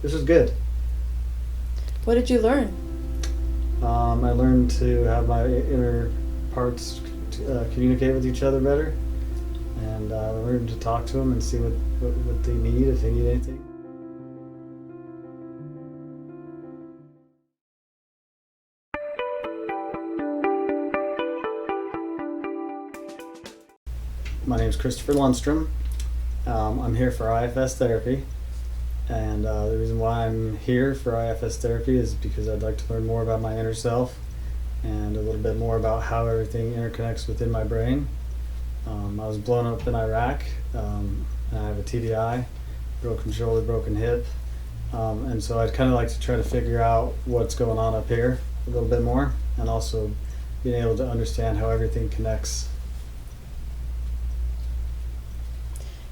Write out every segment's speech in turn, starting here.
this was good. What did you learn? I learned to have my inner parts communicate with each other better, and I learned to talk to them and see what they need, if they need anything. My name is Christopher Lundstrom. I'm here for IFS Therapy, and the reason why I'm here for IFS Therapy is because I'd like to learn more about my inner self and a little bit more about how everything interconnects within my brain. I was blown up in Iraq, and I have a TBI, broken shoulder, broken hip, and so I'd kind of like to try to figure out what's going on up here a little bit more, and also being able to understand how everything connects.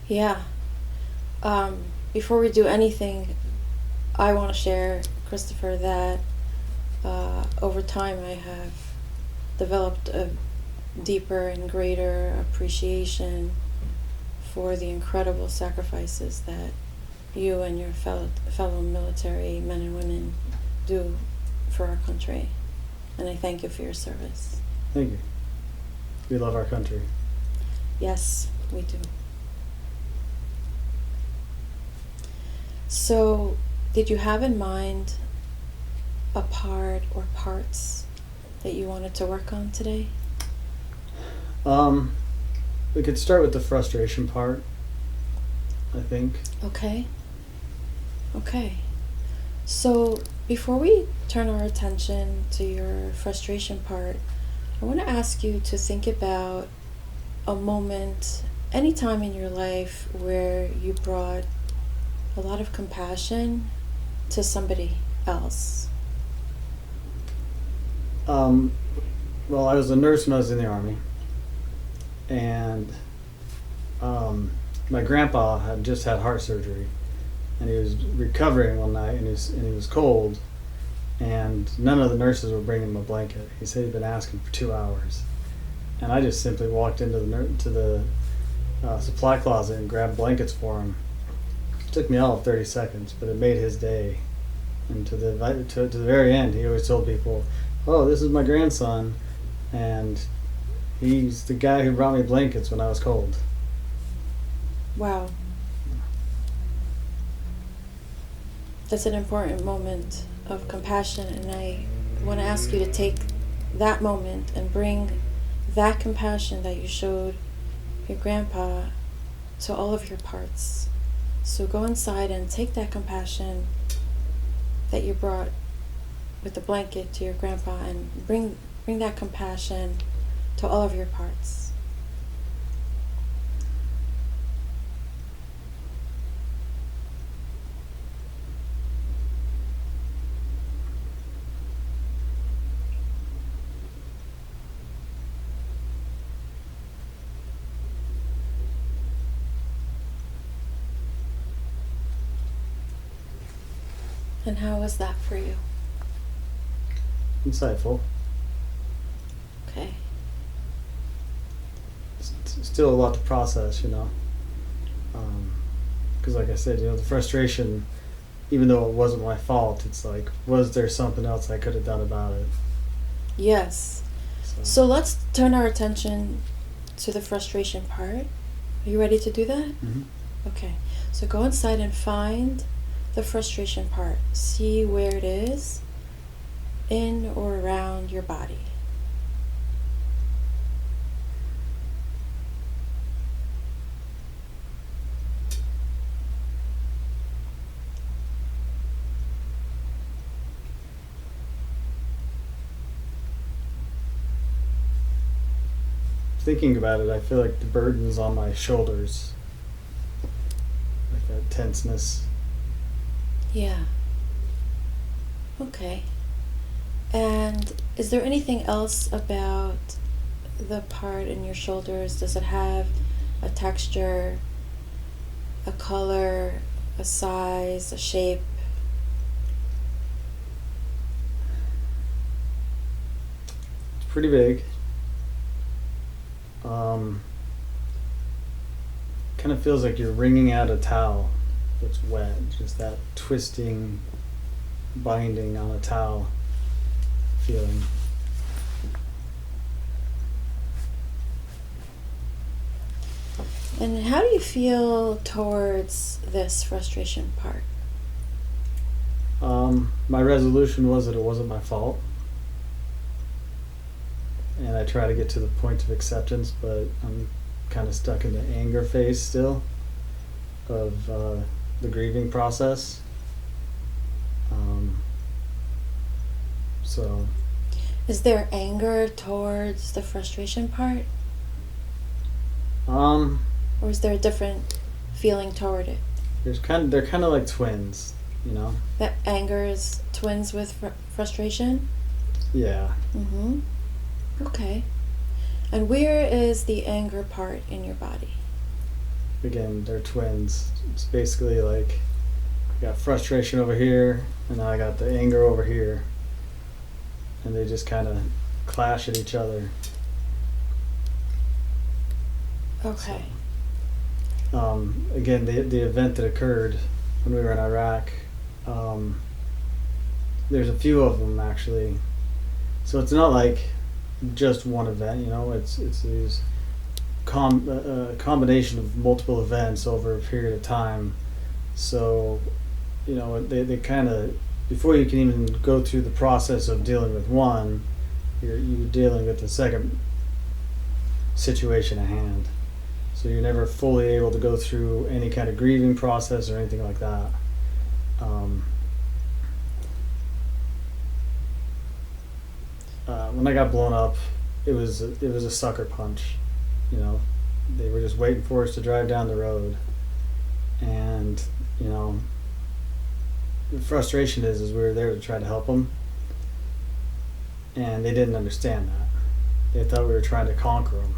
Yeah. Before we do anything, I want to share, Christopher, that over time I have developed a deeper and greater appreciation for the incredible sacrifices that you and your fellow military men and women do for our country. And I thank you for your service. Thank you. We love our country. Yes, we do. So, did you have in mind a part or parts that you wanted to work on today? We could start with the frustration part, I think. Okay. Okay. So, before we turn our attention to your frustration part, I want to ask you to think about a moment, any time in your life, where you brought a lot of compassion to somebody else. Well, I was a nurse when I was in the Army, and my grandpa had just had heart surgery, and he was recovering one night, and he was cold, and none of the nurses were bringing him a blanket. He said he'd been asking for 2 hours, and I just simply walked into the supply closet and grabbed blankets for him. It took me all of 30 seconds, but it made his day. And to the very end, he always told people, "Oh, this is my grandson, and he's the guy who brought me blankets when I was cold." Wow. That's an important moment of compassion, and I want to ask you to take that moment and bring that compassion that you showed your grandpa to all of your parts. So go inside and take that compassion that you brought with the blanket to your grandpa and bring that compassion to all of your parts. And how was that for you? Insightful. Okay. It's still a lot to process, you know. Because like I said, the frustration, even though it wasn't my fault, it's like, was there something else I could have done about it? Yes. So let's turn our attention to the frustration part. Are you ready to do that? Mm-hmm. Okay. So go inside and find the frustration part. See where it is in or around your body. Thinking about it, I feel like the burden's on my shoulders, like that tenseness. Yeah. Okay. And is there anything else about the part in your shoulders? Does it have a texture, a color, a size, a shape? It's pretty big. Kind of feels like you're wringing out a towel. it's wet, just that twisting, binding on a towel feeling. And how do you feel towards this frustration part? My resolution was that it wasn't my fault. And I try to get to the point of acceptance, but I'm kind of stuck in the anger phase still of the grieving process. So, Is there anger towards the frustration part? um, Or is there a different feeling toward it? they're kind of like twins, you know? That anger is twins with frustration? Yeah. Mm-hmm. Okay. And where is the anger part in your body? Again, they're twins. It's basically like I got frustration over here, and then I got the anger over here, and they just kind of clash at each other. Okay. Again, the event that occurred when we were in Iraq, there's a few of them actually. So it's not like just one event, you know. It's these combination of multiple events over a period of time. So, you know, they kind of, before you can even go through the process of dealing with one, you're dealing with the second situation at hand. So you're never fully able to go through any kind of grieving process or anything like that. When I got blown up, it was a sucker punch. You know, they were just waiting for us to drive down the road, and you know, the frustration is we were there to try to help them, and they didn't understand that. They thought we were trying to conquer them.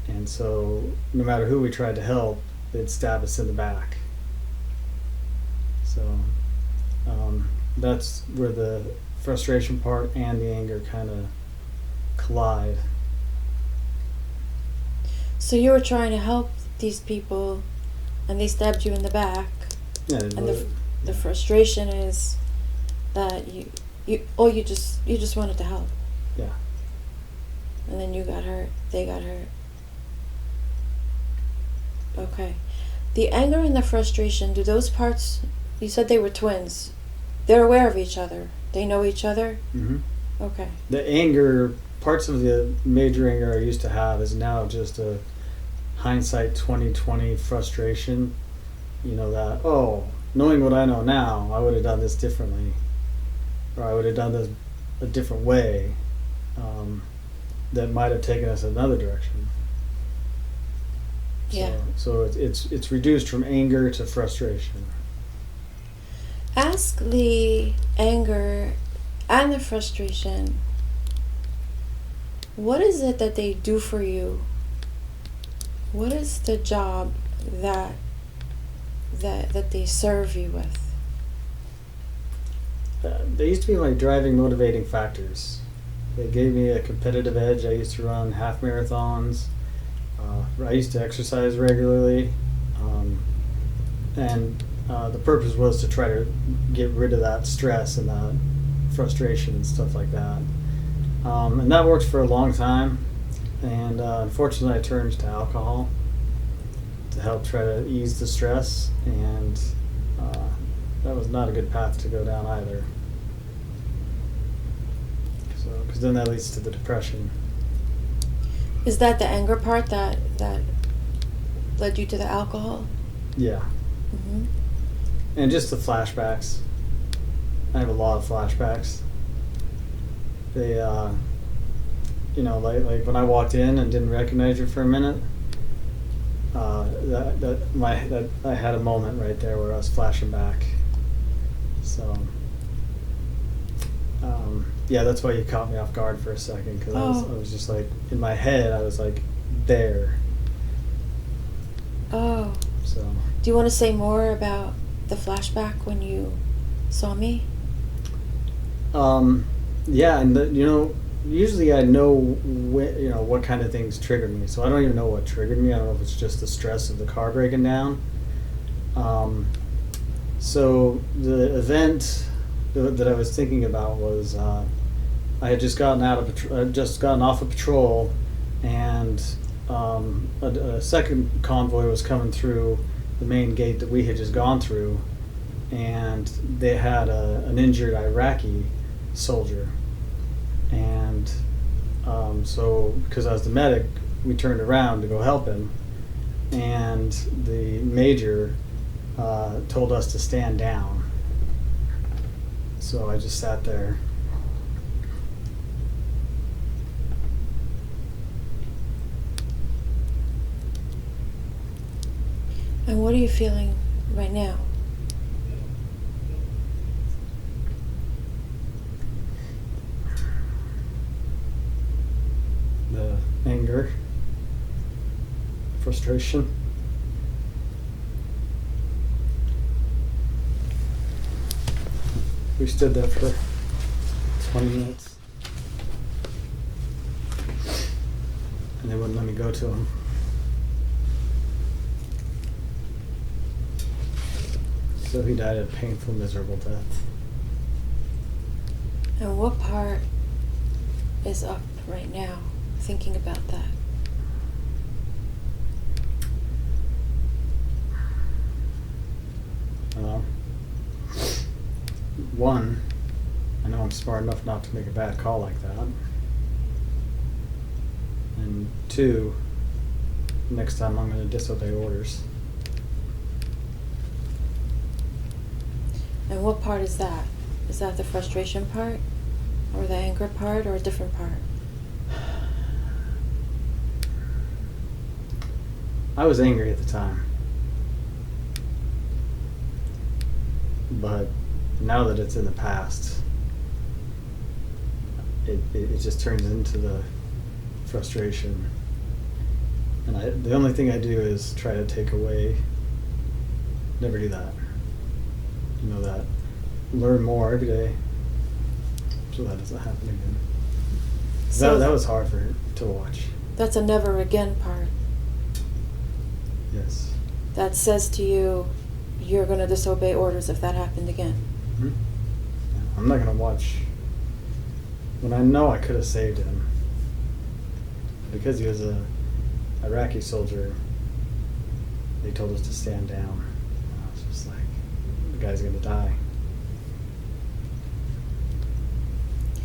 And so, no matter who we tried to help, they'd stab us in the back. So, that's where the frustration part and the anger kind of collide. So you were trying to help these people, and they stabbed you in the back. Yeah, And the frustration is that you just wanted to help. Yeah. And then you got hurt. They got hurt. Okay. The anger and the frustration, do those parts, you said they were twins. They're aware of each other. They know each other? Mm-hmm. Okay. The anger, parts of the major anger I used to have is now just a hindsight 2020 frustration. You know, that, oh, knowing what I know now, I would have done this differently. Or I would have done this a different way, that might have taken us another direction. Yeah. So it's reduced from anger to frustration. Ask the anger and the frustration, what is it that they do for you? What is the job that they serve you with? They used to be my driving motivating factors. They gave me a competitive edge. I used to run half marathons. I used to exercise regularly, and the purpose was to try to get rid of that stress and that frustration and stuff like that. And that worked for a long time. And unfortunately, I turned to alcohol to help try to ease the stress, and that was not a good path to go down either. So, because then that leads to the depression. Is that the anger part that led you to the alcohol? Yeah. Mm-hmm. And just the flashbacks. I have a lot of flashbacks. They, you know, like when I walked in and didn't recognize you for a minute, that I had a moment right there where I was flashing back. So, yeah, that's why you caught me off guard for a second, because I was just like, in my head, I was like, there. Oh. So. Do you want to say more about the flashback when you saw me? Yeah, and you know, usually I know what kind of things triggered me. So I don't even know what triggered me. I don't know if it's just the stress of the car breaking down, So the event that I was thinking about was I had just gotten off of patrol, and a second convoy was coming through the main gate that we had just gone through, and they had an injured Iraqi soldier, and so because I was the medic, we turned around to go help him, and the major told us to stand down. So I just sat there. And what are you feeling right now? The anger, frustration. We stood there for 20 minutes, and they wouldn't let me go to him. So he died a painful, miserable death. And what part is up right now, thinking about that? One, I know I'm smart enough not to make a bad call like that. And two, next time I'm going to disobey orders. And what part is that? Is that the frustration part? Or the anger part? Or a different part? I was angry at the time. But now that it's in the past, it just turns into the frustration. And the only thing I do is try to take away, never do that. You know that. Learn more every day so that doesn't happen again. So that was hard to watch. That's a never again part. Yes. That says to you, you're going to disobey orders if that happened again. Mm-hmm. I'm not going to watch when I know I could have saved him. Because he was a Iraqi soldier, they told us to stand down. I was just like, the guy's going to die.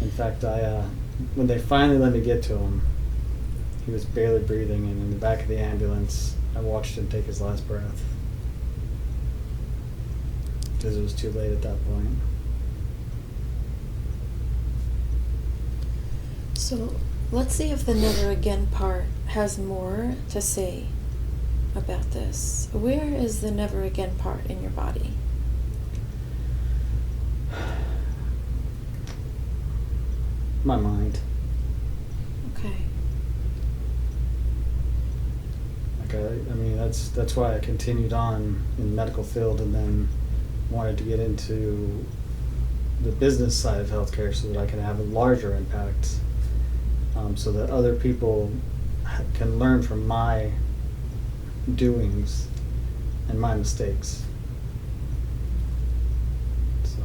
In fact, when they finally let me get to him, he was barely breathing, and in the back of the ambulance, I watched him take his last breath. Because it was too late at that point. So let's see if the never again part has more to say about this. Where is the never again part in your body? My mind. Okay. Like I mean, that's why I continued on in the medical field, and then wanted to get into the business side of healthcare so that I can have a larger impact, so that other people can learn from my doings and my mistakes. So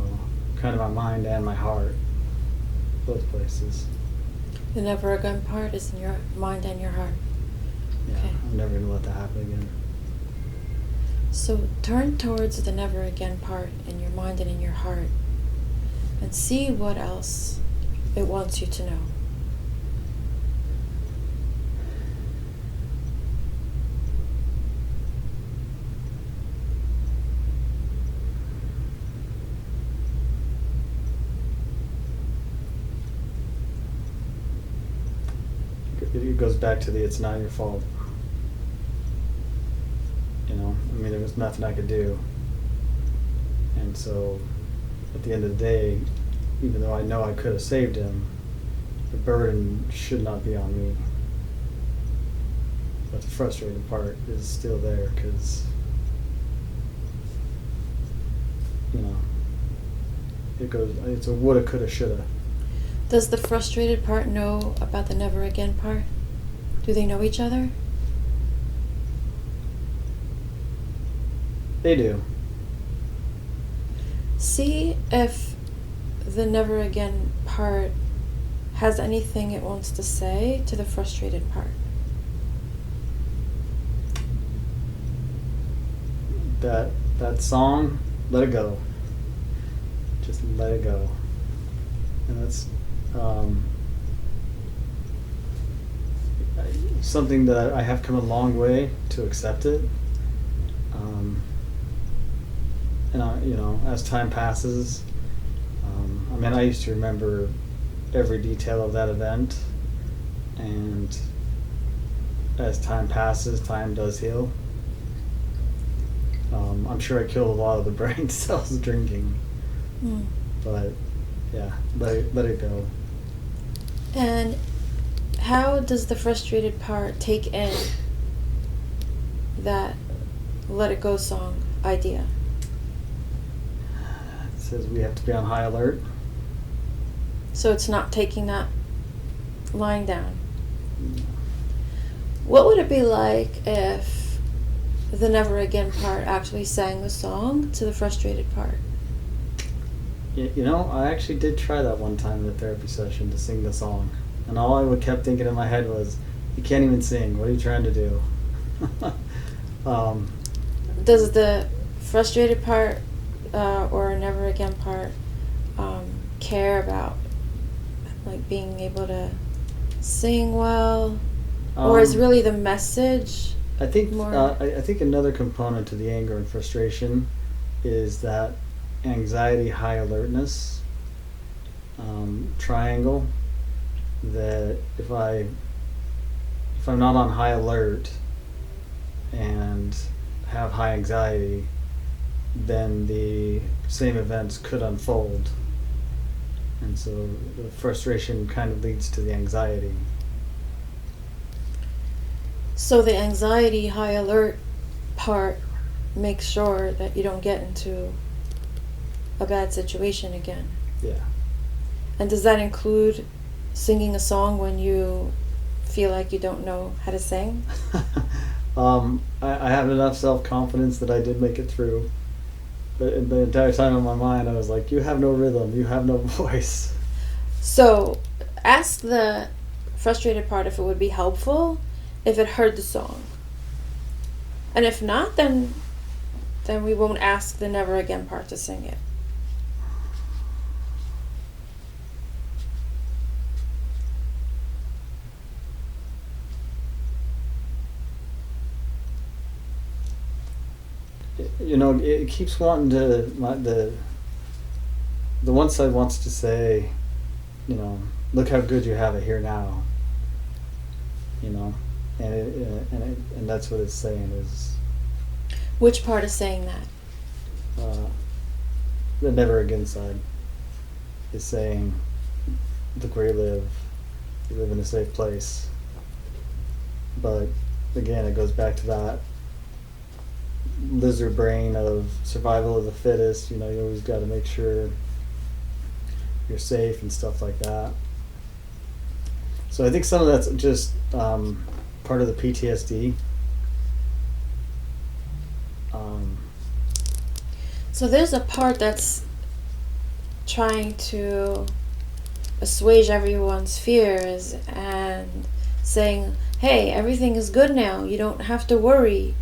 kind of my mind and my heart, both places. The never again part is in your mind and your heart. Yeah, Okay. I'm never going to let that happen again. So turn towards the never again part in your mind and in your heart and see what else it wants you to know. It goes back to the it's not your fault. You know, I mean, there was nothing I could do. And so, at the end of the day, even though I know I could have saved him, the burden should not be on me. But the frustrating part is still there because, you know, it's a woulda, coulda, shoulda. Does the frustrated part know about the never again part? Do they know each other? They do. See if the never again part has anything it wants to say to the frustrated part. That song, let it go. Just let it go. And that's something that I have come a long way to accept it. And as time passes, I used to remember every detail of that event, and as time passes, time does heal. I'm sure I killed a lot of the brain cells drinking, but yeah, let it go. And how does the frustrated part take in that let it go song idea? It says we have to be on high alert. So it's not taking that line down. What would it be like if the never again part actually sang the song to the frustrated part? I actually did try that one time in a therapy session to sing the song, and all I kept thinking in my head was, "You can't even sing. What are you trying to do?" Does the frustrated part or never again part care about like being able to sing well, or is really the message? I think more... I think another component to the anger and frustration is that anxiety, high alertness triangle. That if I'm not on high alert and have high anxiety, then the same events could unfold, and so the frustration kind of leads to the anxiety. So the anxiety, high alert part makes sure that you don't get into a bad situation again. Yeah. And does that include singing a song when you feel like you don't know how to sing? I have enough self-confidence that I did make it through. But the entire time in my mind, I was like, you have no rhythm, you have no voice. So ask the frustrated part if it would be helpful if it heard the song. And if not, then we won't ask the never again part to sing it. It keeps wanting to, the one side wants to say, look how good you have it here now. And that's what it's saying is. Which part is saying that? The never again side is saying, look where you live in a safe place. But again, it goes back to that lizard brain of survival of the fittest. You always got to make sure you're safe and stuff like that. So I think some of that's just part of the PTSD. So there's a part that's trying to assuage everyone's fears and saying, hey, everything is good now. You don't have to worry.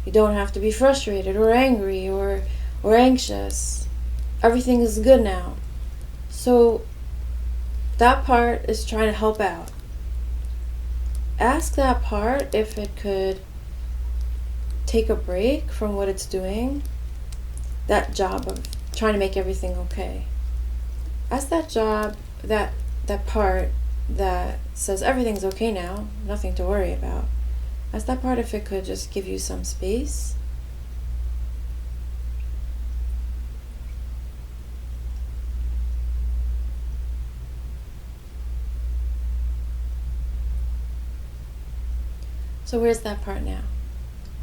You don't have to be frustrated or angry or anxious. Everything is good now. So that part is trying to help out. Ask that part if it could take a break from what it's doing, that job of trying to make everything okay. Ask that part that says everything's okay now, nothing to worry about. Ask that part if it could just give you some space. So where's that part now?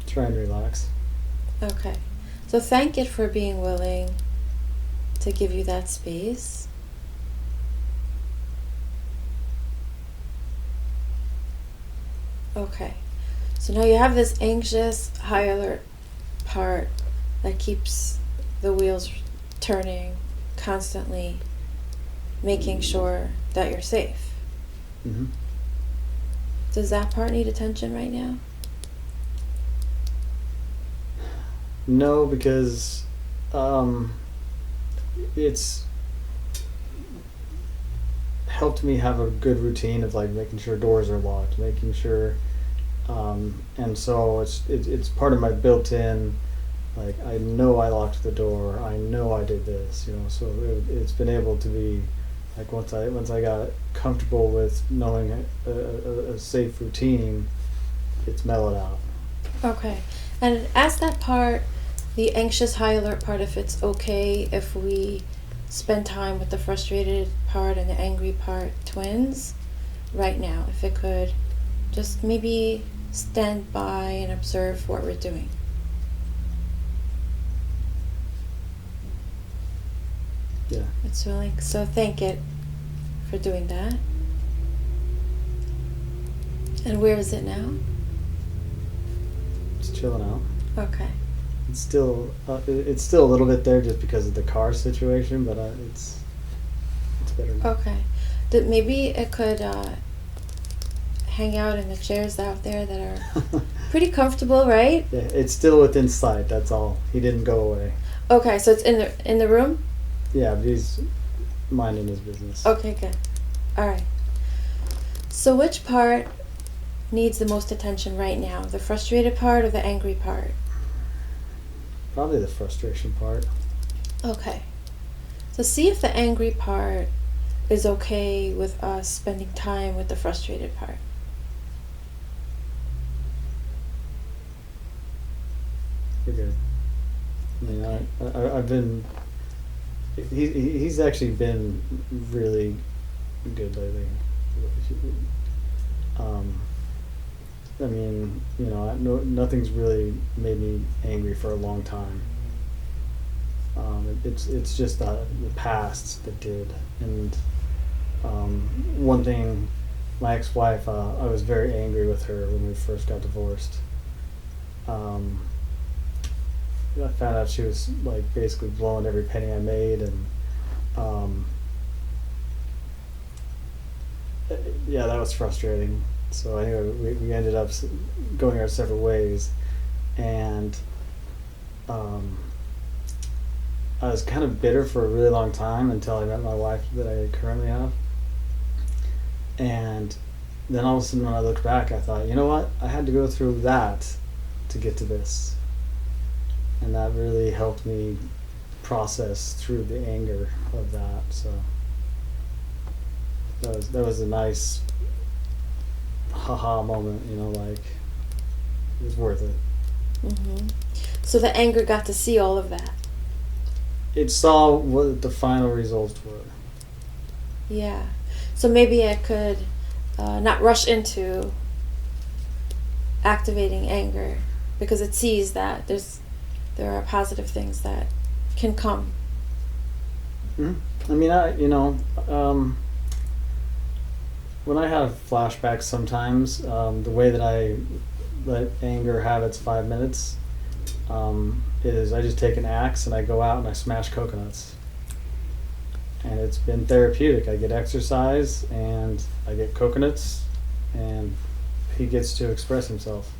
Try and relax. Okay. So thank it for being willing to give you that space. Okay. So now you have this anxious, high alert part, that keeps the wheels turning constantly, making sure that you're safe. Mm-hmm. Does that part need attention right now? No, because it's helped me have a good routine of like making sure doors are locked, making sure, and so it's part of my built-in. Like I know I locked the door. I know I did this. So it's been able to be like once I got comfortable with knowing a safe routine, it's mellowed out. Okay. And as that part, the anxious high alert part, if it's okay if we spend time with the frustrated part and the angry part twins right now, if it could just maybe stand by and observe what we're doing. Yeah. It's willing. So thank it for doing that. And where is it now? It's chilling out. Okay. It's still a little bit there just because of the car situation, but it's better now. Okay. Maybe it could hang out in the chairs out there that are pretty comfortable, right? Yeah, it's still within sight. That's all. He didn't go away. Okay, so it's in the room? Yeah, but he's minding his business. Okay, good. All right. So which part needs the most attention right now? The frustrated part or the angry part? Probably the frustration part. Okay. So see if the angry part is okay with us spending time with the frustrated part. We're good. I mean, I've been. He's actually been really good lately. I mean, nothing's really made me angry for a long time. It's just the past that did. And one thing, my ex-wife, I was very angry with her when we first got divorced. I found out she was like basically blowing every penny I made, and yeah, that was frustrating. So anyway, we ended up going our separate ways, and I was kind of bitter for a really long time until I met my wife that I currently have. And then all of a sudden when I looked back, I thought, you know what? I had to go through that to get to this. And that really helped me process through the anger of that. So that was a nice haha moment, like it was worth it. Mm-hmm. So the anger got to see all of that. It saw what the final results were. Yeah. So maybe I could not rush into activating anger because it sees that there are positive things that can come. Mm-hmm. I mean, when I have flashbacks sometimes, the way that I let anger have its 5 minutes is I just take an axe and I go out and I smash coconuts. And it's been therapeutic. I get exercise and I get coconuts and he gets to express himself.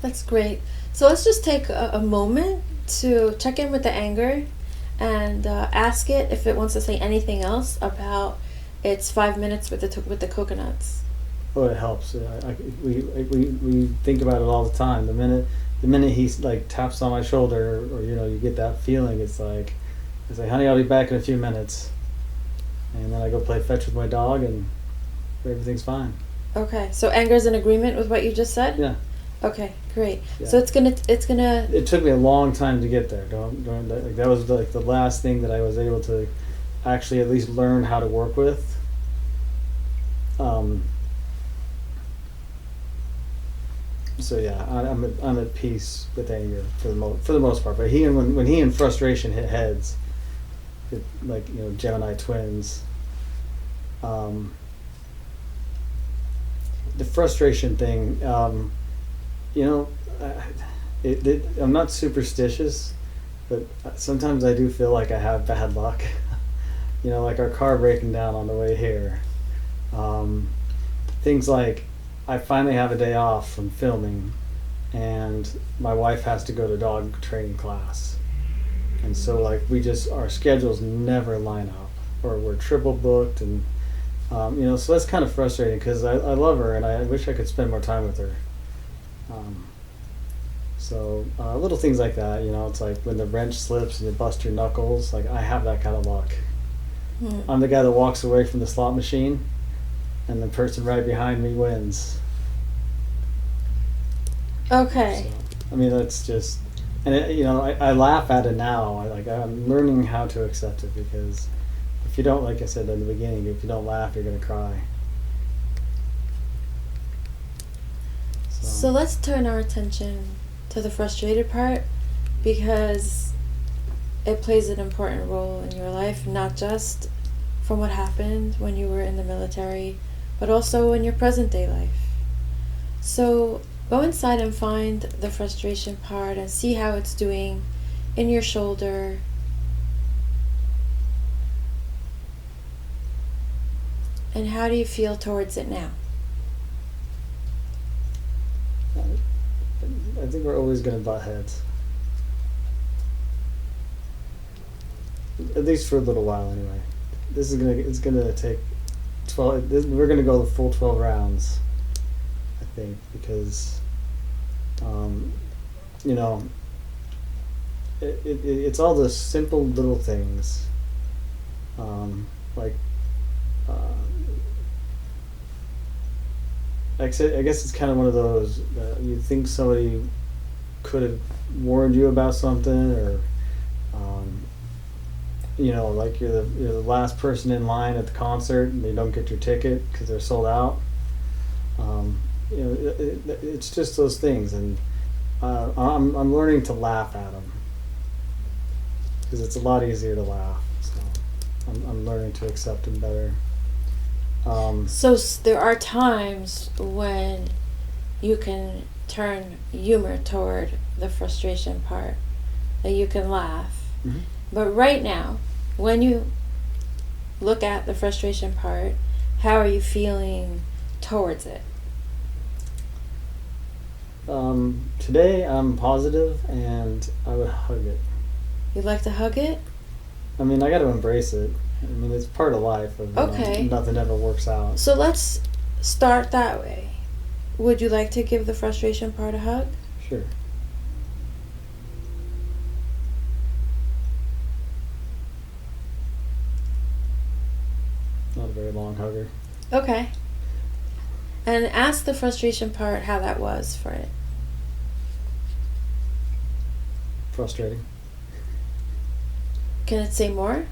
That's great. So let's just take a moment to check in with the anger and ask it if it wants to say anything else about its 5 minutes with the coconuts. Oh, it helps. We think about it all the time. The minute he like taps on my shoulder, or you get that feeling. It's like, honey, I'll be back in a few minutes, and then I go play fetch with my dog, and everything's fine. Okay, so anger's in agreement with what you just said? Yeah. Okay, great. Yeah. So it's gonna. It took me a long time to get there. That was like the last thing that I was able to actually at least learn how to work with. So yeah, I'm at peace with anger for the most part. But when he and frustration hit heads, like Gemini twins. The frustration thing, I'm not superstitious, but sometimes I do feel like I have bad luck. You know, like our car breaking down on the way here. Um, Things like I finally have a day off from filming, and my wife has to go to dog training class. And so, like, our schedules never line up, or we're triple booked, and so that's kind of frustrating because I love her and I wish I could spend more time with her. Little things like that, it's like when the wrench slips and you bust your knuckles. Like, I have that kind of luck. I'm the guy that walks away from the slot machine, and the person right behind me wins. Okay. So, I mean, that's just, and I laugh at it now. I'm learning how to accept it, because if you don't, like I said in the beginning, if you don't laugh, you're gonna cry. So let's turn our attention to the frustrated part, because it plays an important role in your life, not just from what happened when you were in the military, but also in your present day life. So go inside and find the frustration part and see how it's doing in your shoulder. And how do you feel towards it now? I think we're always going to butt heads. At least for a little while, anyway. It's gonna take 12. We're gonna go the full 12 rounds, I think, because, it's all the simple little things, like. I guess it's kind of one of those you think somebody could have warned you about something, or like you're the last person in line at the concert and they don't get your ticket because they're sold out. It's just those things, and I'm learning to laugh at them, because it's a lot easier to laugh. So I'm learning to accept them better. So there are times when you can turn humor toward the frustration part, that you can laugh. Mm-hmm. But right now, when you look at the frustration part, how are you feeling towards it? Today I'm positive, and I would hug it. You'd like to hug it? I mean, I got to embrace it. I mean, it's part of life. Okay. Nothing ever works out. So let's start that way. Would you like to give the frustration part a hug? Sure. Not a very long hugger. Okay. And ask the frustration part how that was for it. Frustrating. Can it say more?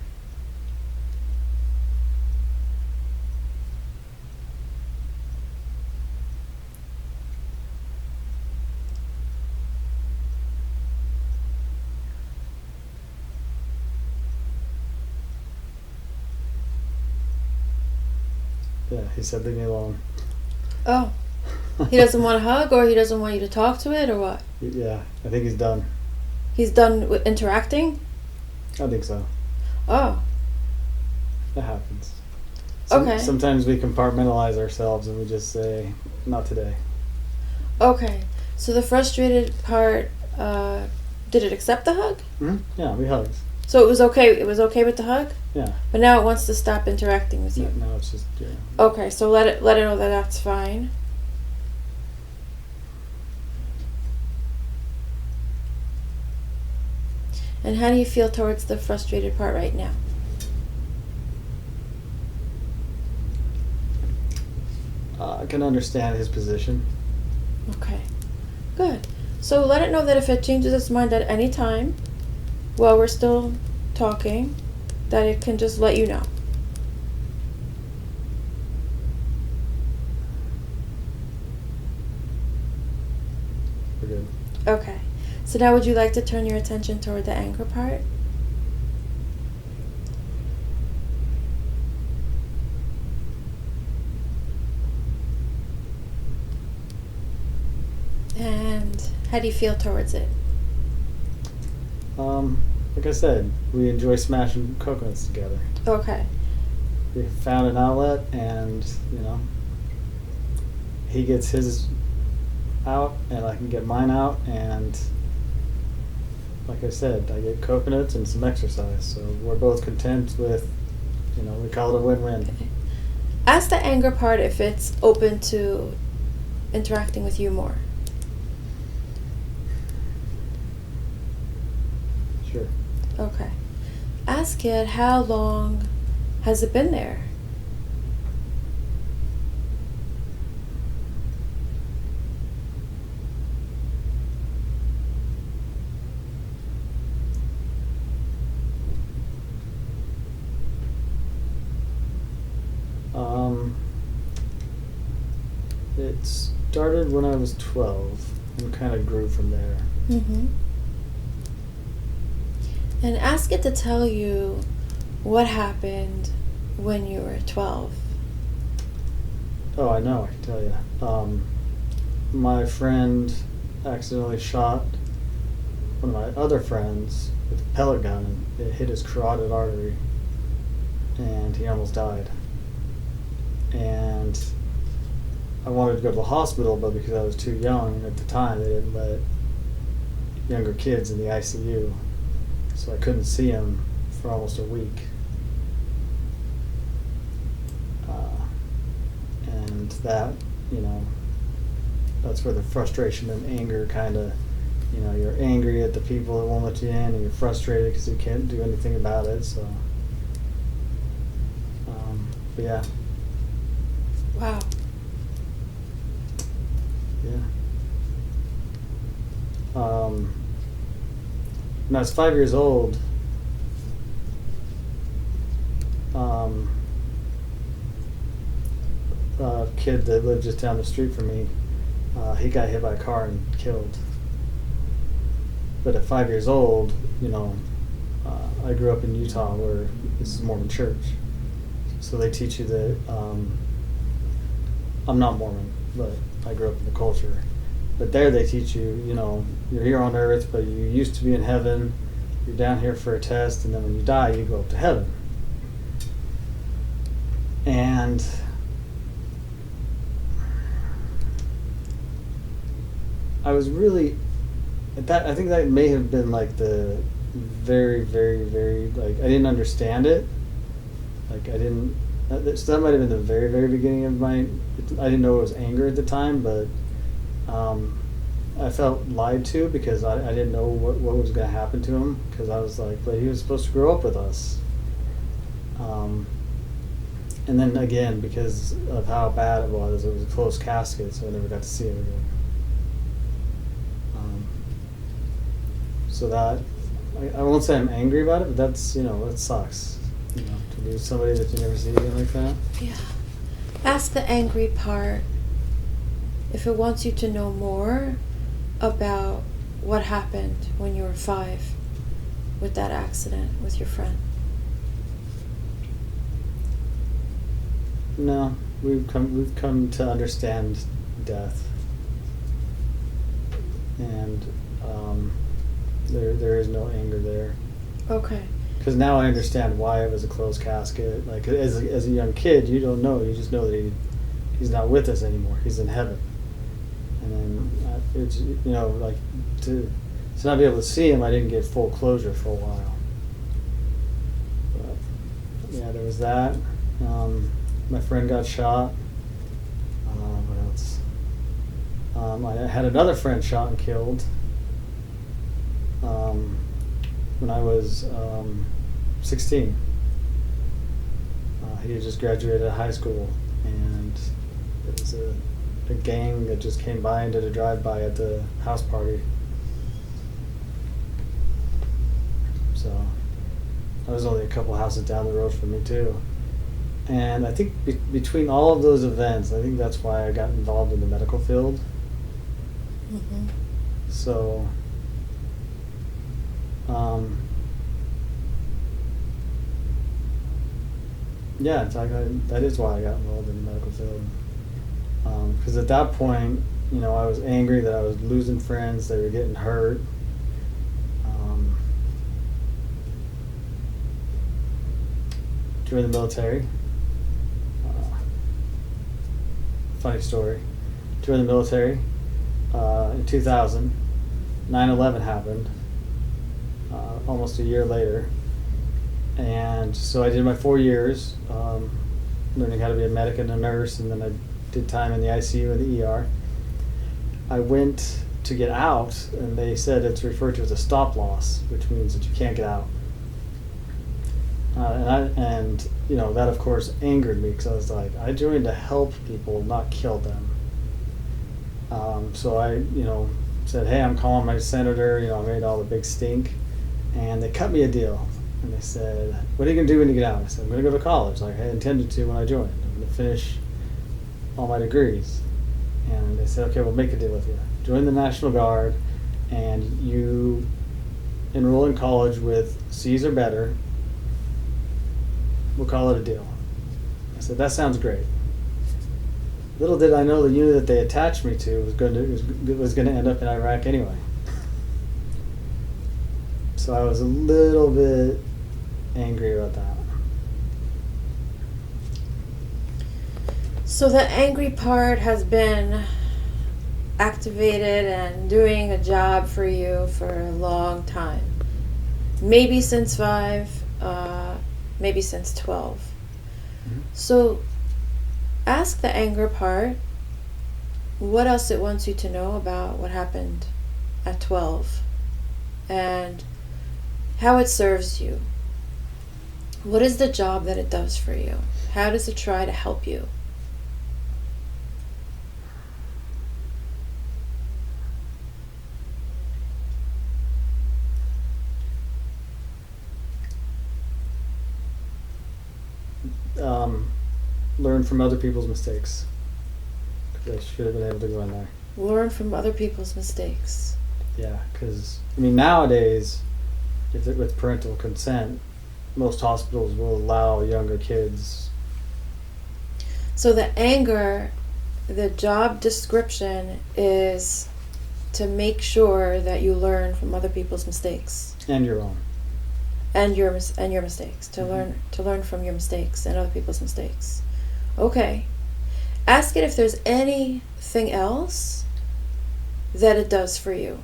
Yeah, he said leave me alone. Oh. He doesn't want a hug, or he doesn't want you to talk to it, or what? Yeah, I think he's done. He's done with interacting? I think so. Oh. That happens. Okay. Sometimes we compartmentalize ourselves and we just say, not today. Okay. So the frustrated part, did it accept the hug? Mm-hmm. Yeah, we hugged. So it was okay. It was okay with the hug? Yeah. But now it wants to stop interacting with you. No, it's just, yeah. Okay, so let it know that that's fine. And how do you feel towards the frustrated part right now? I can understand his position. Okay, good. So let it know that if it changes its mind at any time while we're still talking, that it can just let you know. We're good. Okay. So now would you like to turn your attention toward the anger part? And How do you feel towards it? Like I said, we enjoy smashing coconuts together. Okay. We found an outlet, and he gets his out, and I can get mine out, and like I said, I get coconuts and some exercise. So we're both content with, we call it a win-win. Okay. Ask the anger part if it's open to interacting with you more. Sure. Okay. Ask it, how long has it been there? It started when I was 12 and kind of grew from there. Mm-hmm. And ask it to tell you what happened when you were 12. Oh, I know, I can tell you. My friend accidentally shot one of my other friends with a pellet gun, and it hit his carotid artery, and he almost died. And I wanted to go to the hospital, but because I was too young at the time, they didn't let younger kids in the ICU. So I couldn't see him for almost a week. And that, that's where the frustration and anger kind of, you're angry at the people that won't let you in, and you're frustrated because you can't do anything about it. So, but yeah. Wow. Yeah. When I was 5 years old, a kid that lived just down the street from me, he got hit by a car and killed. But at 5 years old, I grew up in Utah, where this is Mormon church. So they teach you that, I'm not Mormon, but I grew up in the culture. But there they teach you, you're here on earth, but you used to be in heaven. You're down here for a test, and then when you die, you go up to heaven. And I was really, I think that may have been like the very, very, very, like, I didn't understand it. Like, I didn't, so that might have been the very, very beginning of I didn't know it was anger at the time, but I felt lied to because I didn't know what was going to happen to him, because I was like, but he was supposed to grow up with us. And then again, because of how bad it was a closed casket, so I never got to see him again. So that, I won't say I'm angry about it, but that's, that sucks. To lose somebody that you never see again like that. Yeah. Ask the angry part if it wants you to know more about what happened when you were 5 with that accident with your friend. No, we've come to understand death, and there is no anger there. Okay. Because now I understand why it was a closed casket. Like, as a young kid, you don't know. You just know that he's not with us anymore. He's in heaven. And then it's, like, to not be able to see him, I didn't get full closure for a while. But yeah, there was that. My friend got shot. What else? I had another friend shot and killed. When I was 16. He had just graduated high school, and it was a gang that just came by and did a drive-by at the house party. So I was only a couple houses down the road from me too. And I think between all of those events, I think that's why I got involved in the medical field. Mm-hmm. So yeah, in fact, that is why I got involved in the medical field. Because at that point, I was angry that I was losing friends, they were getting hurt. Joined the military. Funny story. Joined the military in 2000. 9/11 happened almost a year later. And so I did my 4 years, learning how to be a medic and a nurse, and then I did time in the ICU and the ER. I went to get out, and they said it's referred to as a stop loss, which means that you can't get out. And that of course angered me, because I was like, I joined to help people, not kill them. So I, said, hey, I'm calling my senator. I made all the big stink, and they cut me a deal. And they said, what are you gonna do when you get out? I said, I'm gonna go to college, like I intended to when I joined. I'm gonna finish all my degrees. And they said, okay, we'll make a deal with you. Join the National Guard, and you enroll in college with C's or better. We'll call it a deal. I said, that sounds great. Little did I know the unit that they attached me to was going to end up in Iraq anyway. So I was a little bit angry about that. So the angry part has been activated and doing a job for you for a long time. Maybe since 5, maybe since 12. Mm-hmm. So ask the anger part what else it wants you to know about what happened at 12 and how it serves you. What is the job that it does for you? How does it try to help you? Learn from other people's mistakes. I should have been able to go in there. Learn from other people's mistakes. Yeah, because nowadays, with parental consent, most hospitals will allow younger kids. So the anger, the job description is to make sure that you learn from other people's mistakes. And your own. And your mistakes. To learn from your mistakes and other people's mistakes. Okay. Ask it if there's anything else that it does for you.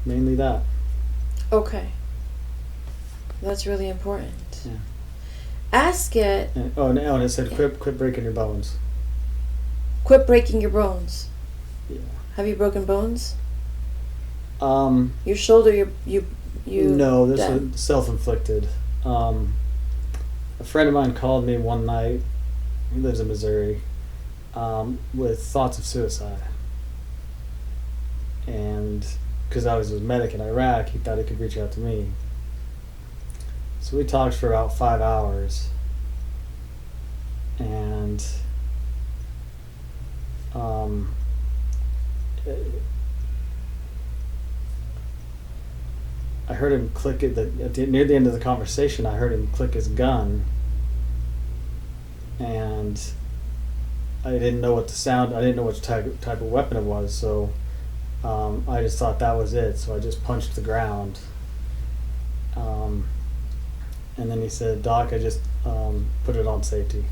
Mainly that. Okay. That's really important. Yeah. Ask it. And it said, quit breaking your bones. Quit breaking your bones. Yeah. Have you broken bones? Your shoulder, you. No, this was self-inflicted. A friend of mine called me one night. He lives in Missouri, with thoughts of suicide. And because I was a medic in Iraq, he thought he could reach out to me. So we talked for about 5 hours, and I heard him click it near the end of the conversation. I heard him click his gun, and I didn't know what the sound. I didn't know what type of weapon it was. So I just thought that was it. So I just punched the ground. And then he said, "Doc, I just put it on safety."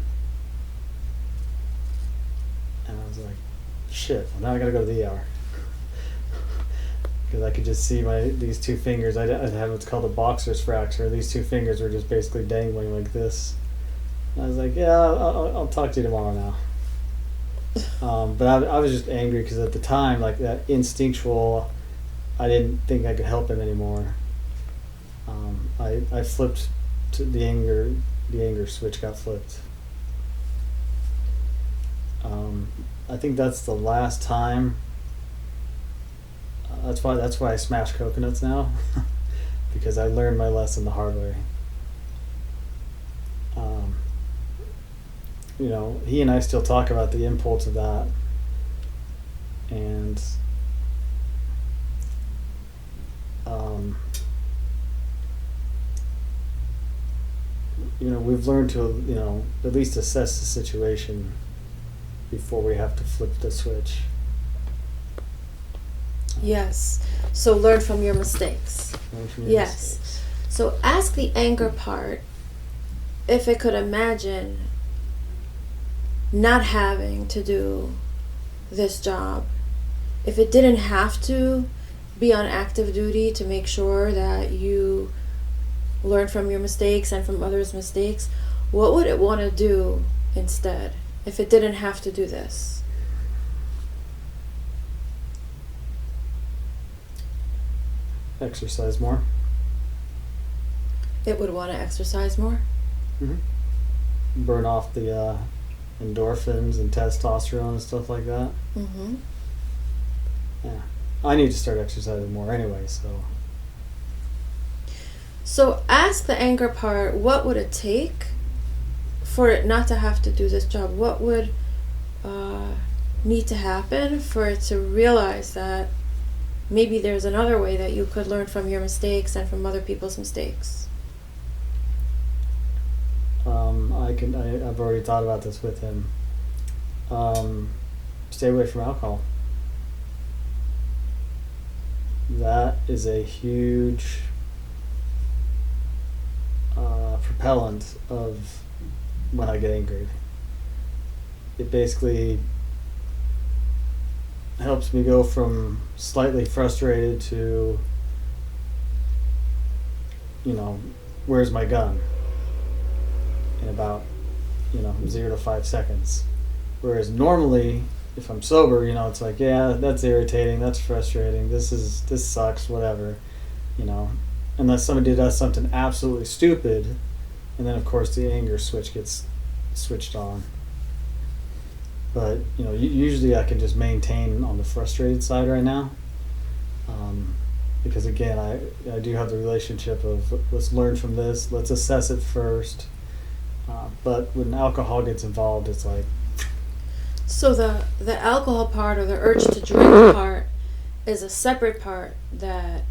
And I was like, "Shit! Well, now I gotta go to the ER." Because I could just see these two fingers. I have what's called a boxer's fracture. These two fingers were just basically dangling like this. And I was like, "Yeah, I'll talk to you tomorrow now." But I was just angry because at the time, like that instinctual, I didn't think I could help him anymore. I flipped to the anger. The anger switch got flipped. I think that's the last time. That's why I smash coconuts now, because I learned my lesson the hard way. He and I still talk about the impulse of that, and we've learned to, at least assess the situation before we have to flip the switch. Yes. So learn from your mistakes. Learn from your Yes. mistakes. So ask the anger part if it could imagine not having to do this job. If it didn't have to be on active duty to make sure that you learn from your mistakes and from others' mistakes, what would it want to do instead if it didn't have to do this? Exercise more. It would want to exercise more. Mm-hmm. Burn off the endorphins and testosterone and stuff like that. Mm-hmm. Yeah. I need to start exercising more anyway, so. So ask the anger part, what would it take for it not to have to do this job? What would need to happen for it to realize that maybe there's another way that you could learn from your mistakes and from other people's mistakes? I've already thought about this with him. Stay away from alcohol. That is a huge propellant of when I get angry. It basically helps me go from slightly frustrated to, where's my gun? In about, 0 to 5 seconds. Whereas normally, if I'm sober, it's like, yeah, that's irritating, that's frustrating, this sucks, whatever, unless somebody does something absolutely stupid, and then of course the anger switch gets switched on. But usually I can just maintain on the frustrated side right now, because again I do have the relationship of let's learn from this, let's assess it first. But when alcohol gets involved, it's like. So the alcohol part or the urge to drink part is a separate part that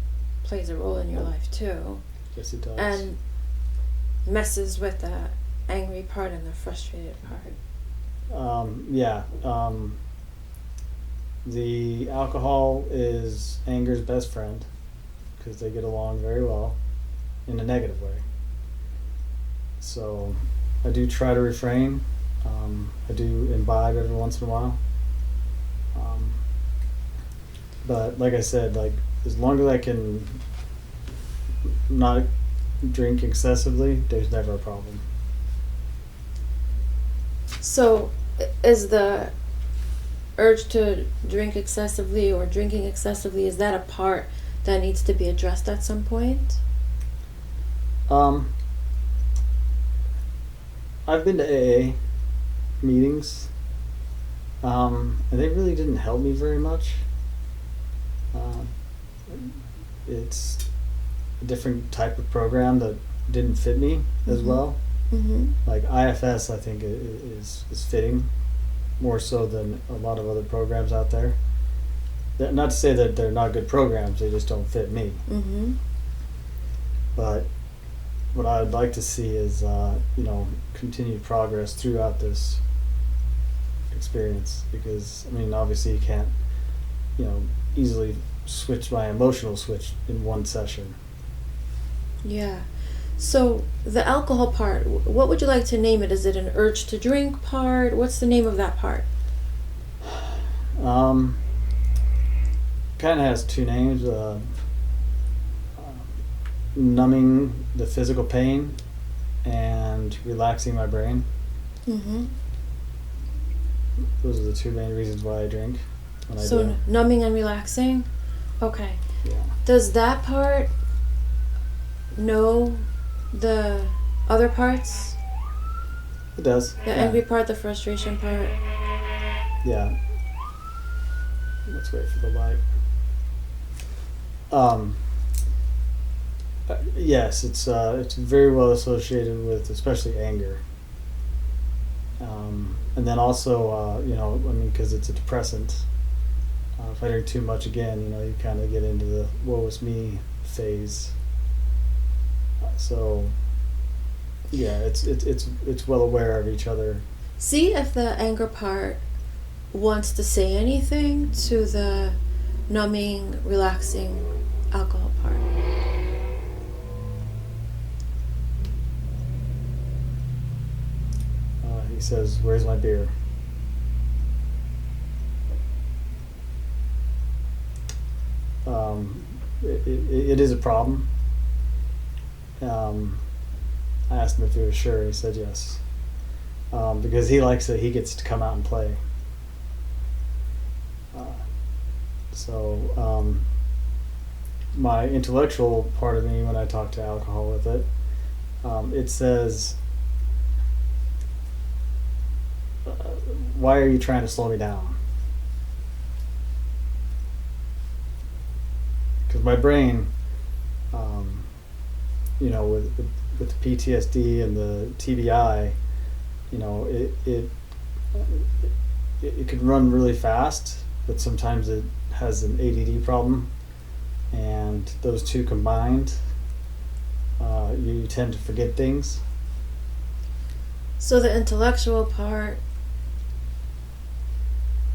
plays a role in your life too. Yes, it does. And messes with the angry part and the frustrated part. The alcohol is anger's best friend because they get along very well in a negative way. So I do try to refrain. I do imbibe every once in a while. But like I said, as long as I can not drink excessively, there's never a problem. So is the urge to drink excessively or drinking excessively, is that a part that needs to be addressed at some point? I've been to AA meetings, and they really didn't help me very much. It's a different type of program that didn't fit me as well. Mm-hmm. Like IFS, I think is fitting more so than a lot of other programs out there. Not to say that they're not good programs; they just don't fit me. Mm-hmm. But what I would like to see is, continued progress throughout this experience. Because obviously you can't, easily switch my emotional switch in one session. Yeah. So the alcohol part, what would you like to name it? Is it an urge to drink part? What's the name of that part? Kind of has two names. Numbing the physical pain and relaxing my brain. Mm-hmm. Those are the two main reasons why I drink. So numbing and relaxing? Okay. Yeah. Does that part know the other parts? It does. The angry part, the frustration part? Yeah. Let's wait for the light. Yes, it's very well associated with especially anger. And then also, because it's a depressant. If I drink too much again, you kind of get into the woe is me phase. So Yeah, it's well aware of each other. See if the anger part wants to say anything to the numbing, relaxing alcohol part. He says, "Where's my beer?" It is a problem. I asked him if he was sure. He said yes, because he likes it. He gets to come out and play. So my intellectual part of me, when I talk to alcohol with it, it says, "Why are you trying to slow me down?" Because my brain, with the PTSD and the TBI, it can run really fast, but sometimes it has an ADD problem, and those two combined, you tend to forget things. So the intellectual part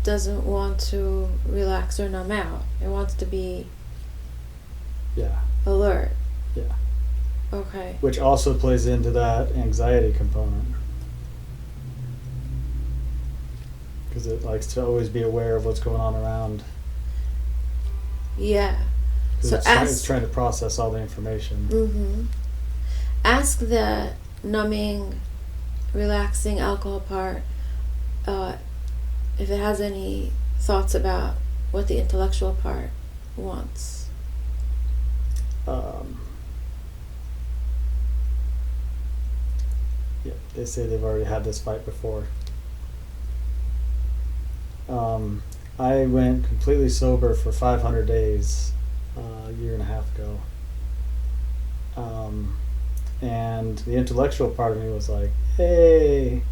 doesn't want to relax or numb out. It wants to be alert. Yeah. Okay. Which also plays into that anxiety component. Because it likes to always be aware of what's going on around. Yeah. So it's trying to process all the information. Mm-hmm. Ask the numbing, relaxing alcohol part if it has any thoughts about what the intellectual part wants. Yeah, they say they've already had this fight before. I went completely sober for 500 days a year and a half ago. And the intellectual part of me was like, hey.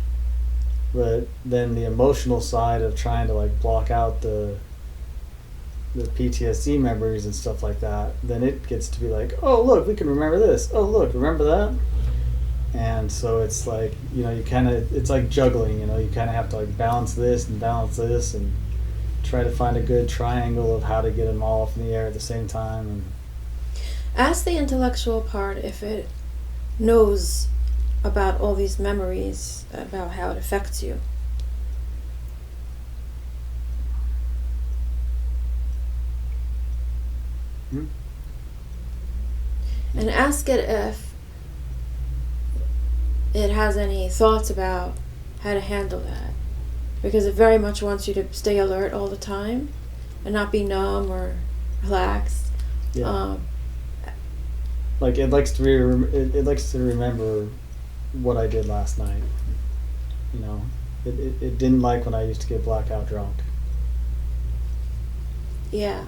But then the emotional side of trying to block out the PTSD memories and stuff like that, then it gets to be like, oh look, we can remember this. Oh look, remember that? And so it's like, it's like juggling, you kind of have to balance this and try to find a good triangle of how to get them all up in the air at the same time. And ask the intellectual part if it knows about all these memories, about how it affects you. And ask it if it has any thoughts about how to handle that. Because it very much wants you to stay alert all the time and not be numb or relaxed. Yeah. It likes to remember what I did last night. It didn't like when I used to get blackout drunk. Yeah.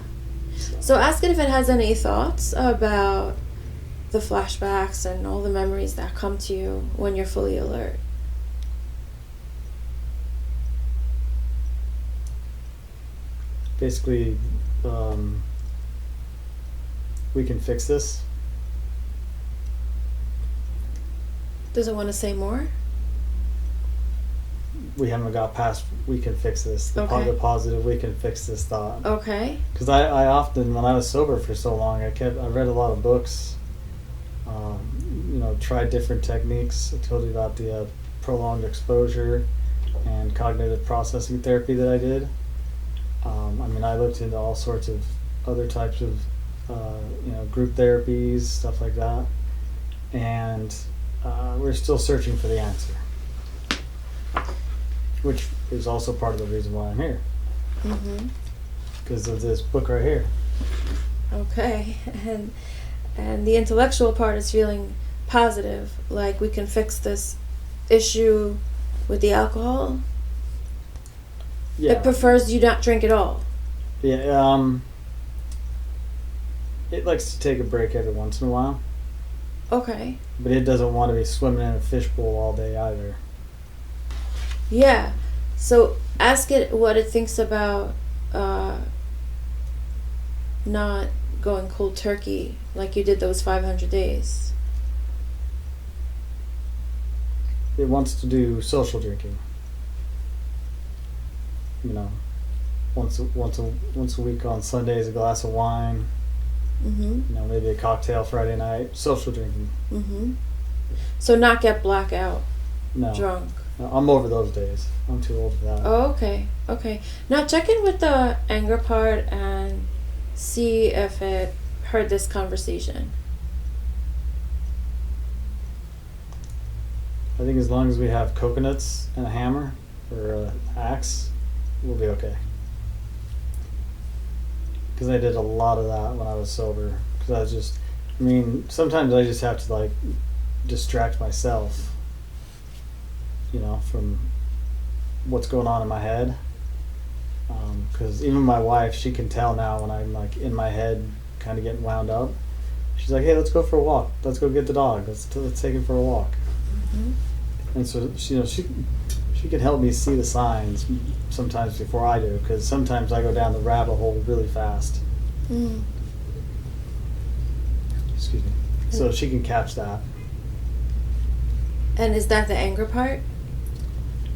So ask it if it has any thoughts about the flashbacks and all the memories that come to you when you're fully alert. Basically, we can fix this. Does it want to say more? We haven't got past we can fix this. The positive we can fix this thought. Okay. Because I often, when I was sober for so long, I read a lot of books. Tried different techniques. I told you about the prolonged exposure and cognitive processing therapy that I did. I looked into all sorts of other types of group therapies, stuff like that, and we're still searching for the answer, which is also part of the reason why I'm here. Because of this book right here. Okay. And the intellectual part is feeling positive, like we can fix this issue with the alcohol. Yeah. It prefers you not drink at all. Yeah. It likes to take a break every once in a while. Okay. But it doesn't want to be swimming in a fishbowl all day either. Yeah. So ask it what it thinks about not going cold turkey like you did those 500 days. it wants to do social drinking. You know, once a week on Sundays, a glass of wine. Mm-hmm. You know, maybe a cocktail Friday night. Social drinking. Mm-hmm. So not get blackout No. drunk. No, I'm over those days. I'm too old for that. Oh, okay. Okay. Now check in with the anger part and see if it heard this conversation. I think as long as we have coconuts and a hammer or an axe, we'll be okay. Because I did a lot of that when I was sober. Because I was just, I mean, sometimes I just have to like distract myself, you know, from what's going on in my head. Because even my wife, she can tell now when I'm like in my head, kind of getting wound up. She's like, "Hey, let's go for a walk. Let's go get the dog. Let's take him for a walk." Mm-hmm. And so she can help me see the signs sometimes before I do, because sometimes I go down the rabbit hole really fast. Mm. Excuse me. So she can catch that. And is that the anger part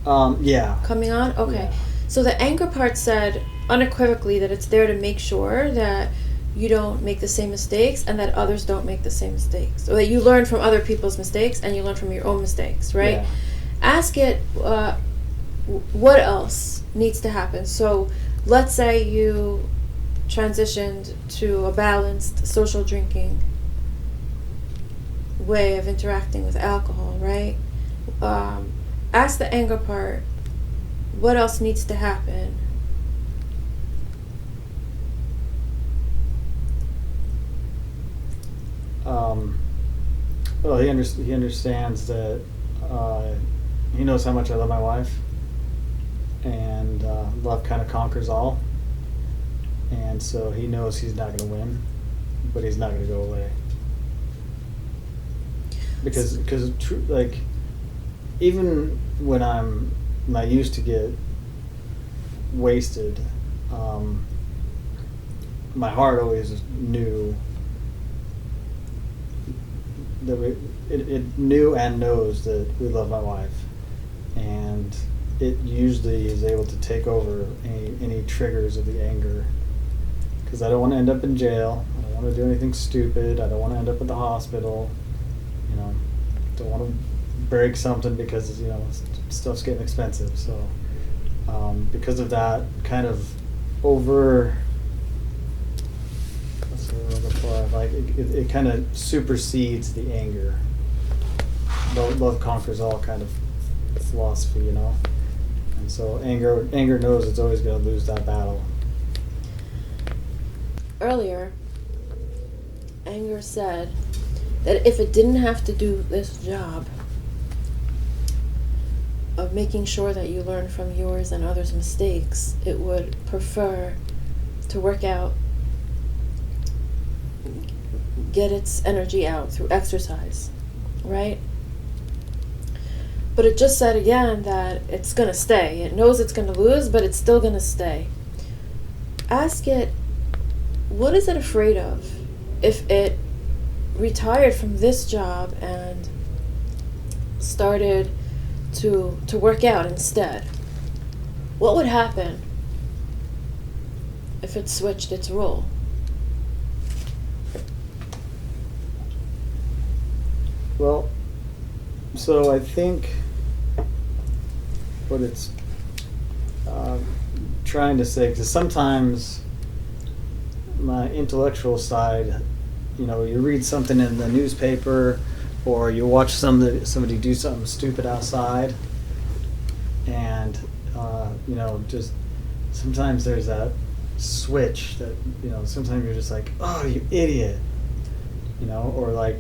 Yeah. coming on? Okay. Yeah. So the anger part said unequivocally that it's there to make sure that you don't make the same mistakes and that others don't make the same mistakes. Or that you learn from other people's mistakes and you learn from your own mistakes, right? Yeah. Ask it, what else needs to happen? So let's say you transitioned to a balanced social drinking way of interacting with alcohol, right? Ask the anger part, what else needs to happen? Well, he understands that he knows how much I love my wife, and love kind of conquers all, and so he knows he's not going to win, but he's not going to go away. Because like, even when I used to get wasted, my heart always knew that it knew and knows that we love my wife, and it usually is able to take over any triggers of the anger, because I don't want to end up in jail. I don't want to do anything stupid. I don't want to end up at the hospital. You know, don't want to break something because, you know, stuff's getting expensive. So because of that kind of over, what's the word I'm looking for? Like it kind of supersedes the anger. Love conquers all kind of philosophy, you know. And so anger knows it's always going to lose that battle. Earlier, anger said that if it didn't have to do this job of making sure that you learn from yours and others' mistakes, it would prefer to work out, get its energy out through exercise, right? But it just said again that it's going to stay. It knows it's going to lose, but it's still going to stay. Ask it, what is it afraid of if it retired from this job and started to work out instead? What would happen if it switched its role? Well, so I think what it's trying to say, because sometimes my intellectual side, you know, you read something in the newspaper or you watch somebody do something stupid outside, and you know, just sometimes there's that switch that, you know, sometimes you're just like, oh, you idiot, you know, or like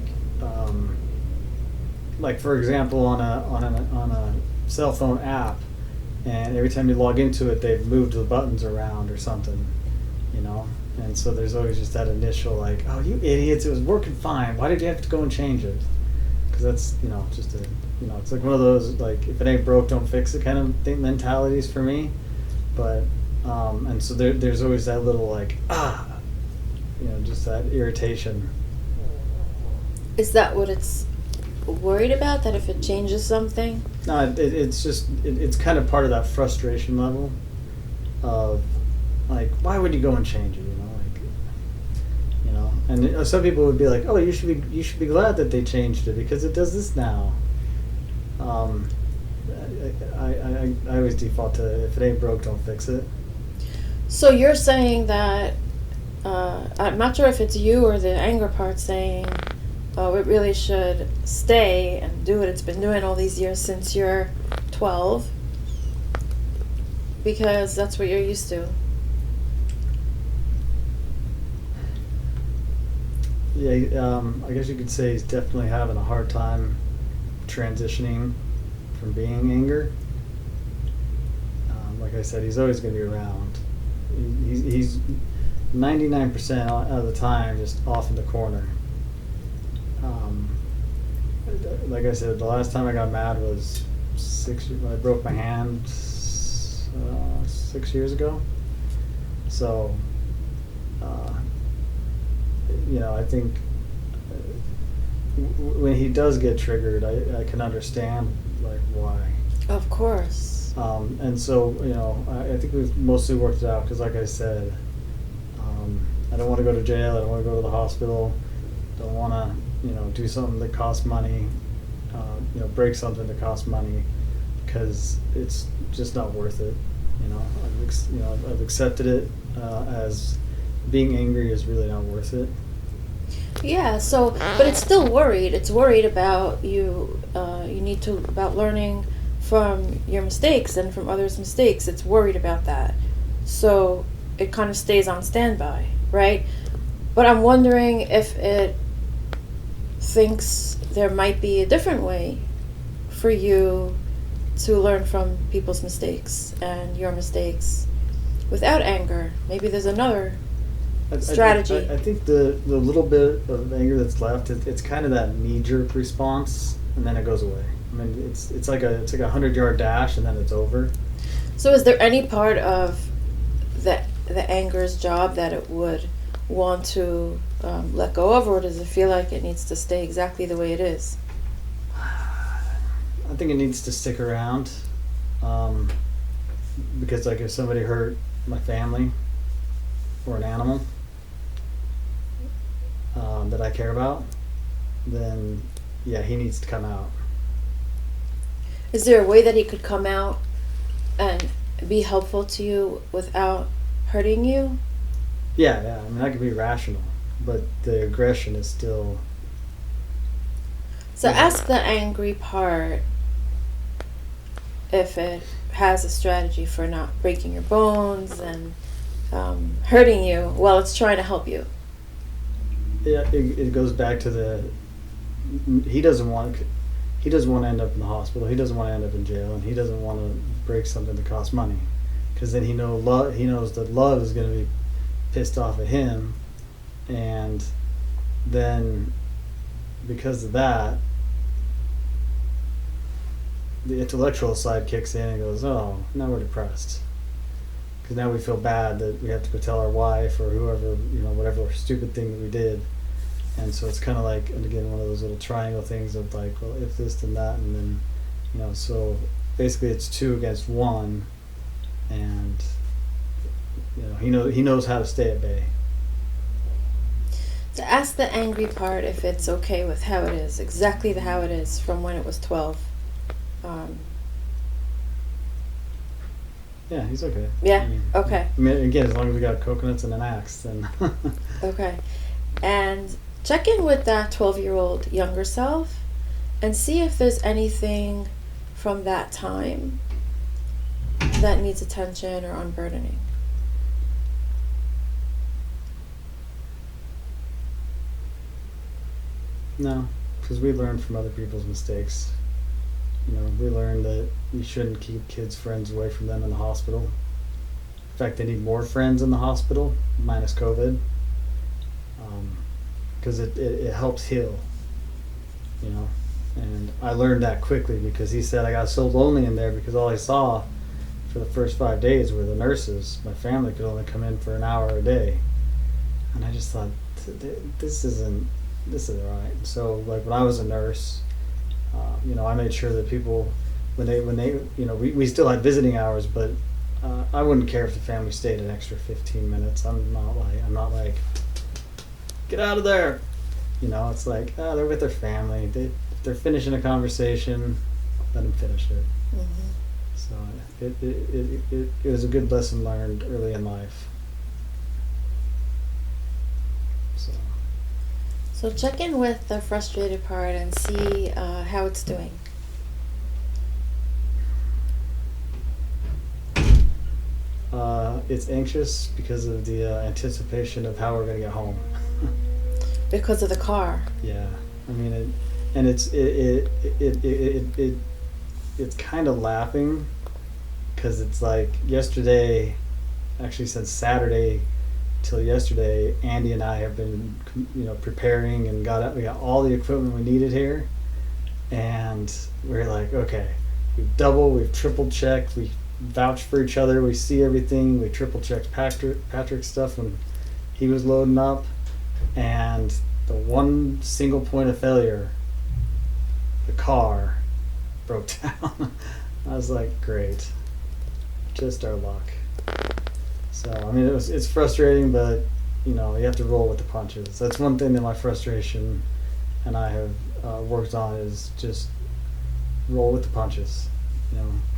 for example, on a cell phone app, and every time you log into it, they've moved the buttons around or something, you know. And so there's always just that initial like, oh, you idiots, it was working fine. Why did you have to go and change it? Because that's, you know, just a, you know, it's like one of those, like, if it ain't broke, don't fix it kind of thing, mentalities for me. But, and so there's always that little like, you know, just that irritation. Is that what it's worried about that if it changes something? No, it's just it's kind of part of that frustration level of like, why would you go and change it? And some people would be like, oh, you should be glad that they changed it because it does this now. I always default to, if it ain't broke, don't fix it. So you're saying that, I'm not sure if it's you or the anger part saying, oh, it really should stay and do what it's been doing all these years since you're 12, because that's what you're used to. Yeah, I guess you could say he's definitely having a hard time transitioning from being anger. Like I said, he's always going to be around. He's 99% of the time just off in the corner. Like I said, the last time I got mad was when I broke my hand 6 years ago. So, I think when he does get triggered, I can understand like why. Of course. And so, I think we've mostly worked it out because, like I said, I don't want to go to jail. I don't want to go to the hospital. Don't want to, do something that costs money. Break something that costs money, because it's just not worth it. I've accepted it as being angry is really not worth it. Yeah. So, but it's still worried. It's worried about you. About learning from your mistakes and from others' mistakes. It's worried about that. So it kind of stays on standby, right? But I'm wondering if it thinks there might be a different way for you to learn from people's mistakes and your mistakes without anger. Maybe there's another strategy. I think the little bit of anger that's left, it's kind of that knee-jerk response, and then it goes away. I mean, it's like a 100-yard dash, and then it's over. So is there any part of the anger's job that it would want to let go of, or does it feel like it needs to stay exactly the way it is? I think it needs to stick around, because like if somebody hurt my family or an animal that I care about, then yeah, he needs to come out. Is there a way that he could come out and be helpful to you without hurting you? Yeah. I mean, I could be rational, but the aggression is still. So ask the angry part if it has a strategy for not breaking your bones and hurting you while it's trying to help you. Yeah, it goes back to he doesn't want to end up in the hospital. He doesn't want to end up in jail, and he doesn't want to break something that costs money, because then he knows that love is going to be pissed off at him, and then because of that, the intellectual side kicks in and goes, oh, now we're depressed, because now we feel bad that we have to go tell our wife or whoever, whatever stupid thing that we did. And so it's kind of like, and again, one of those little triangle things of like, well, if this, then that, and then, so basically it's 2 against 1, and he knows how to stay at bay. To ask the angry part if it's okay with how it is, exactly how it is from when it was 12. Yeah, he's okay. Yeah. Okay. I mean, again, as long as we got coconuts and an axe, then. Okay, and check in with that 12-year-old younger self, and see if there's anything from that time that needs attention or unburdening. No, because we learned from other people's mistakes. We learned that you shouldn't keep kids' friends away from them in the hospital. In fact, they need more friends in the hospital, minus COVID, because it helps heal. And I learned that quickly, because he said I got so lonely in there because all I saw for the first 5 days were the nurses. My family could only come in for an hour a day, and I just thought, this isn't right. So like when I was a nurse, I made sure that people, when they, we still had visiting hours, but I wouldn't care if the family stayed an extra 15 minutes. I'm not like, get out of there. It's like, they're with their family. If they're finishing a conversation, let them finish it. Mm-hmm. So it was a good lesson learned early in life. So check in with the frustrated part and see how it's doing. It's anxious because of the anticipation of how we're gonna get home. Because of the car. Yeah, I mean, it's kind of laughing because it's like yesterday, actually since Saturday till yesterday, Andy and I have been, preparing and we got all the equipment we needed here, and we're like, okay, we've triple checked, we vouch for each other, we see everything, we triple checked Patrick's stuff when he was loading up, and the one single point of failure, the car broke down. I was like, great, just our luck. So I mean, it's frustrating, but you have to roll with the punches. That's one thing that my frustration and I have worked on, is just roll with the punches.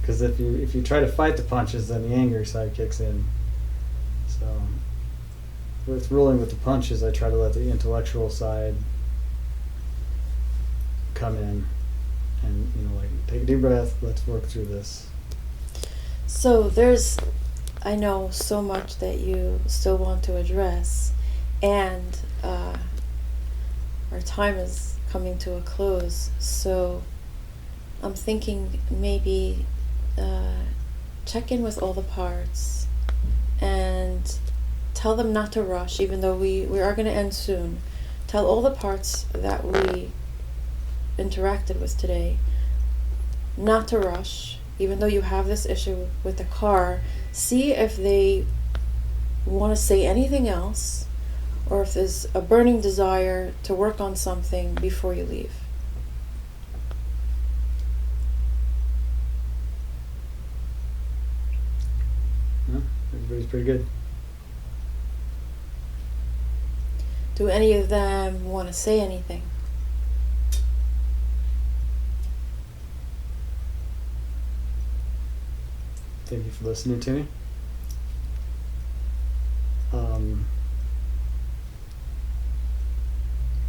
Because if you try to fight the punches, then the angry side kicks in. So with rolling with the punches, I try to let the intellectual side come in, and like, take a deep breath. Let's work through this. So I know so much that you still want to address, and our time is coming to a close. So I'm thinking maybe check in with all the parts and tell them not to rush, even though we are going to end soon. Tell all the parts that we interacted with today not to rush, even though you have this issue with the car. See if they want to say anything else, or if there's a burning desire to work on something before you leave. Everybody's pretty good. Do any of them want to say anything? Thank you for listening to me.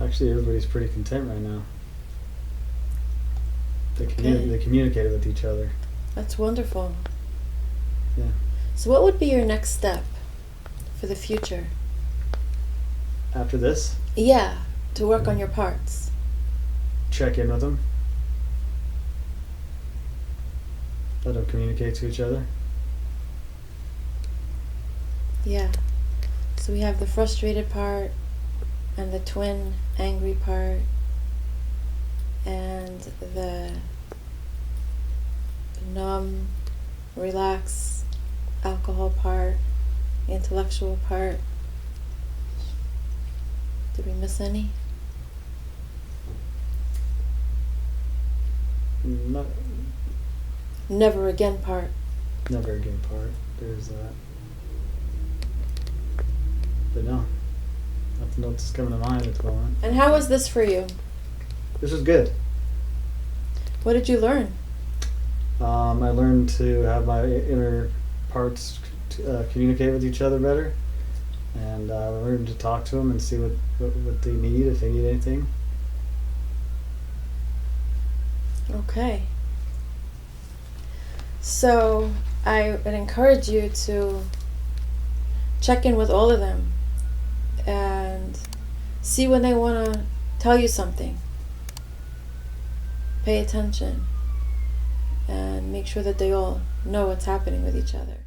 Actually, everybody's pretty content right now. They communicated with each other. That's wonderful. Yeah. So what would be your next step for the future? After this? Yeah, to work on your parts. Check in with them. Let them communicate to each other. Yeah. So we have the frustrated part, and the twin angry part, and the numb, relax, alcohol part, the intellectual part. Did we miss any? No, Never again part. never again part. There's that. But no, nothing else is coming to mind at the moment. And how was this for you? This was good. What did you learn? I learned to have my inner parts communicate with each other better, and I learned to talk to them and see what they need, if they need anything. Okay. So I would encourage you to check in with all of them and see when they want to tell you something. Pay attention and make sure that they all know what's happening with each other.